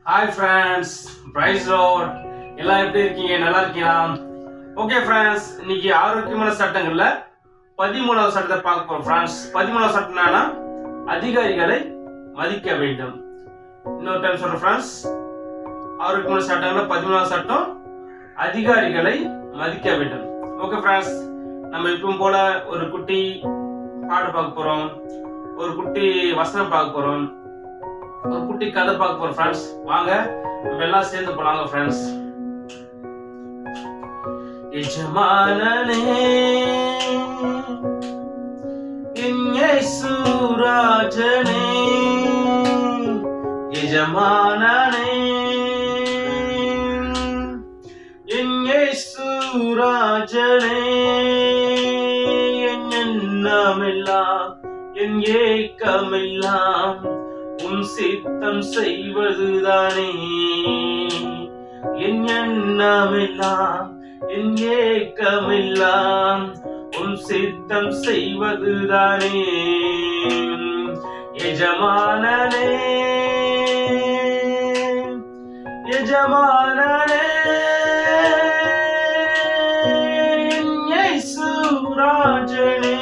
Hi friends, price Lord. எல்லாம் எப்படி இருக்கீங்க? நல்லா இருக்கீங்களா? ஓகே ஃப்ரெண்ட்ஸ், இன்னைக்கு ஆரோக்கியமான சட்டங்கள்ல 13வது சட்டத்தை பார்க்க போறோம் ஃப்ரெண்ட்ஸ். 13வது சட்டம் என்னன்னா, அதிகாரிகளை மதிக்க வேண்டும். இன்னொரு டைம் சொல்றேன் ஃப்ரெண்ட்ஸ், ஆரோக்கியமான சட்டங்கள்ல 13வது சட்டம், அதிகாரிகளை மதிக்க வேண்டும். ஓகே ஃப்ரெண்ட்ஸ், நம்ம இப்பவும் போல ஒரு குட்டி பாட்டு பார்க்க போறோம், ஒரு குட்டி வசனம் பார்க்க போறோம், ஒரு குட்டி கதை பார்க்க போறோம் ஃப்ரெண்ட்ஸ். வாங்க நம்ம எல்லாம் சேர்ந்து போலாங்க ஃப்ரெண்ட்ஸ். எஜமானனே என் இயேசு ராஜனே, எஜமானனே என் இயேசு ராஜனே, என் எண்ணமெல்லாம் என் ஏக்கமெல்லாம் உன் சித்தம் செய்வதுதானே. என் எண்ணமெல்லாம் என் ஏக்கமெல்லாம் உன் சித்தம் செய்வதுதானே. எஜமானனே எஜமானனே இயேசு ராஜனே,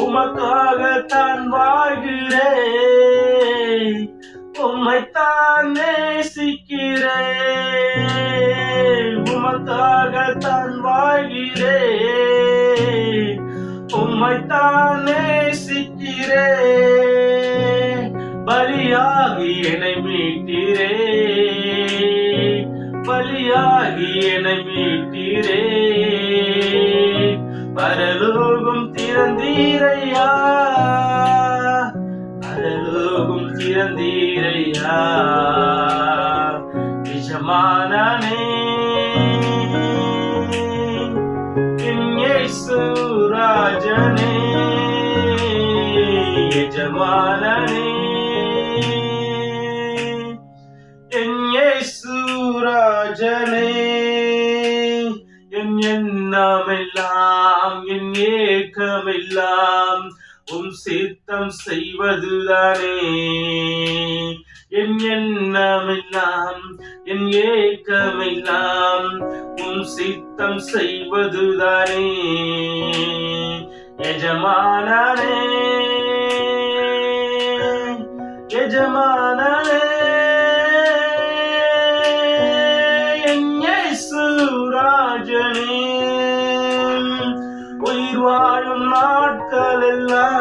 உமக்காகத்தான் வாழ்கிறேன், உம்மைத்தான் நேசிக்கிறேன். உமக்காகத்தான் வாழ்கிறேன், உம்மைத்தான் நேசிக்கிறேன். பலியாகி என்னை மீட்டீரே, பலியாகி என்னை மீட்டீரே. பரலோகம் திறந்தீரையா, பரலோகம் திறந்தீரையா. எஜமானனே என் இயேசு ராஜனே, எஜமானனே என் இயேசு ராஜனே. என் எண்ணமெல்லாம் என் ஏக்கமெல்லாம் உன் சித்தம் செய்வதுதானே. என் எண்ணமெல்லாம் என் ஏக்கமெல்லாம் உன் சித்தம் செய்வதுதானே. எஜமானனே எஜமானனே என் இயேசு ராஜனே, உயிர் வாழும் நாட்கள் எல்லாம்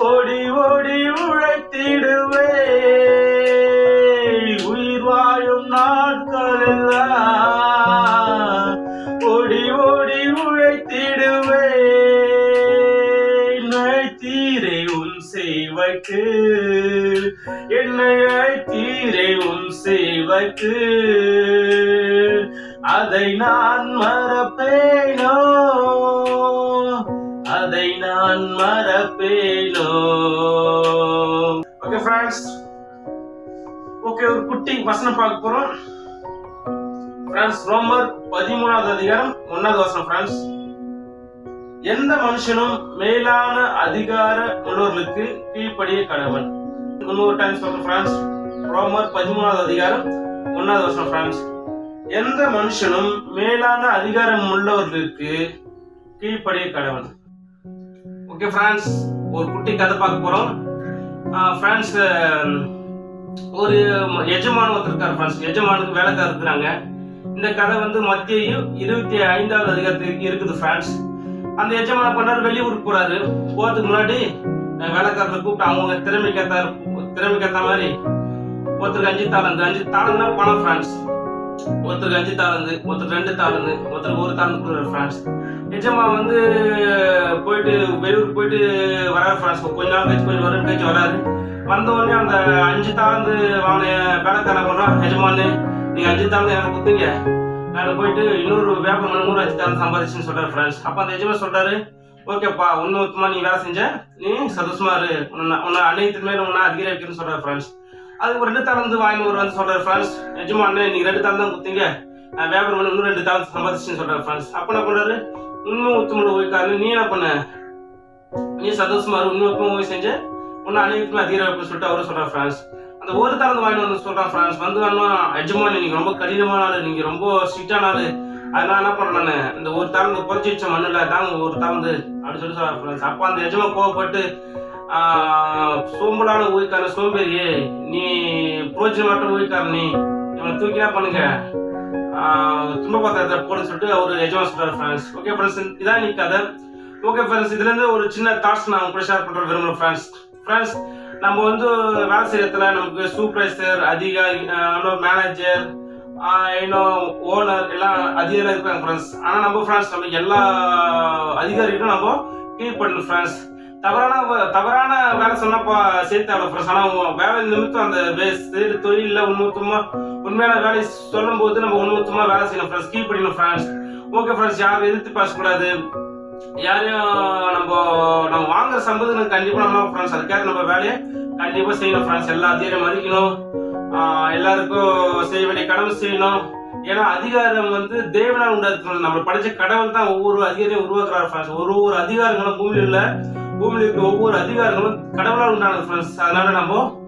ஓடி ஓடி உழைத்திடுவே. உயிர் வாழும் நாட்கள் எல்லாம் ஓடி ஓடி உழைத்திடுவே. அழைத்தீரே உன் சேவைக்கு, என்னை அழைத்தீரே உன் சேவைக்கு, அதை நான் மறப்பேனோ, அதை நான் மறப்பேனோ. ஓகே ஃப்ரெண்ட்ஸ், ஓகே ஒரு குட்டி வசனம் பார்க்க போறோம் ஃப்ரெண்ட்ஸ். ரோமர் 13வது அதிகாரம் 1வது வசனம் ஃப்ரெண்ட்ஸ். எந்த மனுஷனும் மேலான அதிகார உள்ளவர்களுக்கு கீழ்ப்படிய கடவன். இன்னொரு டைம் சொல்றேன் ஃப்ரெண்ட்ஸ். ரோமர் 13வது அதிகாரம் 1வது வசனம் ஃப்ரெண்ட்ஸ். எந்த மனுஷனும் மேலான அதிகாரம் உள்ளவர்களுக்கு கீழ்ப்படிய கடவன். ஓகே ஃப்ரெண்ட்ஸ், ஒரு குட்டி கதை பார்க்க போறோம் ஃப்ரெண்ட்ஸ். ஒரு எஜமான ஒருத்தர் இருக்காரு ஃப்ரெண்ட்ஸ். எஜமானுக்கு வேலைக்காரர் இருக்கிறாங்க. இந்த கதை வந்து மத்திய 25வது அதிகாரத்துக்கு இருக்குது ஃப்ரெண்ட்ஸ். அந்த எஜமான பண்றாரு, வெளியூருக்கு போறாரு. போறதுக்கு முன்னாடி வேலைக்காரர்களை கூப்பிட்டு அவங்க திறமைக்கேற்ற மாதிரி ஒருத்தருக்கு 5 தாளந்து, 5 தாளந்துனா பணம் ஃப்ரெண்ட்ஸ். ஒருத்தருக்கு 5 தாளந்து, ஒருத்தர் 2 தாளந்து, ஒருத்தருக்கு 1 தாளந்து கொடுக்குறாரு ஃப்ரெண்ட்ஸ். நிஜமா வந்து போயிட்டு வெளியூருக்கு போயிட்டு வராரு ஃப்ரெண்ட்ஸ். கொஞ்ச நாள் கழிச்சு, கொஞ்சம் வருடம் கழிச்சு வராரு. வந்த உடனே அந்த 5 தாளந்து வாங்கின வேலைக்காரன் பண்றான், எஜமானு நீங்க 5 தாளந்து எனக்கு கொடுத்தீங்க, நான் போயிட்டு இன்னொரு வியாபாரம் 5 தாளந்து சம்பாதிச்சுன்னு சொல்றாரு ஃப்ரெண்ட்ஸ். அப்ப அந்த எஜமான் சொல்றாரு, ஓகேப்பா, உண்மைமா நீ வேலை செஞ்ச, நீ சந்தோஷமா இரு, உன்னை அன்னையத்தின் மேல உன்னை அதிகாரி வைக்கிறேன்னு சொல்றாரு ஃப்ரெண்ட்ஸ். அதுக்கு 2 தாளந்து வாங்கினவர் வந்து சொல்றாரு ஃப்ரெண்ட்ஸ், எஜமானே நீங்க 2 தாளந்து தான் கொடுத்தீங்க, வியாபாரம் பண்ணி இன்னும் 2 தாளந்து சம்பாதிச்சுன்னு சொல்றாரு ஃப்ரெண்ட்ஸ். அப்ப என்ன பண்றாரு, உண்மை உத்தமோட போய்க்காரு, நீ என்ன பண்ண, நீ சந்தோஷமா இரு, உண்மை உத்தம போய் செஞ்ச, ஒன்னும் அநீதிக்கும் அதிகாரம் அப்படின்னு சொல்லிட்டு அவரு சொல்றாரு ஃப்ரெண்ட்ஸ். அந்த ஒரு தாளந்து வாங்கிட்டு வந்து சொல்றான் ஃப்ரெண்ட்ஸ். வந்து எஜமானி நீங்க ரொம்ப கடினமான ஆளு, நீங்க ரொம்ப ஸ்ட்ரிக்டான ஆளு, அதனால என்ன பண்றேன் நானு இந்த ஒரு தாளந்து குறைச்சி வச்ச மண்ணுல தாங்க ஒரு தாளந்து அப்படின்னு சொல்லி சொல்றாரு ஃப்ரெண்ட்ஸ். அப்ப அந்த எஜமான் கோவப்பட்டு சோம்பலான ஊழிக்காரன், சோம்பேறியே நீ, புரோஜனமற்ற ஊழிக்காரன் நீ, இவனை தூக்கினா பண்ணுங்க துன்பப்பாத்திரத்தை போடுன்னு சொல்லிட்டு அவரு எஜமான் சொல்றாரு ஃப்ரெண்ட்ஸ். ஓகே ஃப்ரெண்ட்ஸ், இதான் நீ கதை. ஓகே ஃப்ரெண்ட்ஸ், இதுல இருந்து ஒரு சின்ன தாட்ஸ் நான் கூட ஷேர் பண்ற விரும்புறேன் ஃப்ரெண்ட்ஸ். ஃப்ரெண்ட்ஸ், நம்ம வந்து வேலை செய்யறதுல நமக்கு சூப்பர்வைசர், அதிகாரி, மேனேஜர், இன்னும் ஓனர் எல்லாம் அதிகாரம் இருக்காங்க ஃப்ரெண்ட்ஸ். ஆனா நம்ம ஃப்ரெண்ட்ஸ் நம்ம எல்லா அதிகாரிகளும் நம்ம கீழ்படணும் ஃப்ரெண்ட்ஸ். தவறான வேலை சொன்னப்ப சேர்த்து அவ்வளவு ஃப்ரெண்ட்ஸ். ஆனா வேலை நிமித்தம் அந்த தொழில உண்மையான வேலை சொல்லும் போது நம்ம உண்மைத்தமா வேலை செய்யணும் ஃப்ரெண்ட்ஸ், கீழ்படிக்கணும் ஃப்ரெண்ட்ஸ். ஓகே ஃப்ரெண்ட்ஸ், யாரும் எதிர்த்து பேசக்கூடாது, யாரையும் நம்ம வாங்குற சம்பளத்துக்கு கண்டிப்பா நம்ம ஃப்ரெண்ட்ஸ் அதுக்காக நம்ம வேலையை கண்டிப்பா செய்யணும் ஃப்ரெண்ட்ஸ். எல்லா அதிகாரியும் மதிக்கணும், எல்லாருக்கும் செய்ய வேண்டிய கடமை செய்யணும். ஏன்னா அதிகாரம் வந்து தேவனால் உண்டாது. நம்ம படிச்ச கடவுள் தான் ஒவ்வொரு அதிகாரியும் உருவாக்குறாரு ஃப்ரெண்ட்ஸ். ஒரு அதிகாரங்களும் பூமியில இருக்க ஒவ்வொரு அதிகாரங்களும் கடவுளால் உண்டானது ஃப்ரெண்ட்ஸ். அதனால நம்ம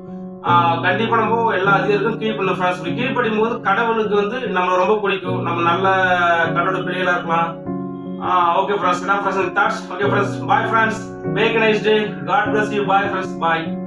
கண்டிப்பா நம்ம எல்லா அதிகாரிகளும் கீழ்படணும் ஃப்ரெண்ட்ஸ். கீழ்படும் போது கடவுளுக்கு வந்து நம்ம ரொம்ப பிடிக்கும், நம்ம நல்ல கடவுள் பிள்ளைகளா இருக்கலாம். Okay friends, enough friends and thoughts. Okay friends, bye friends. Make a nice day. God bless you. Bye friends. Bye.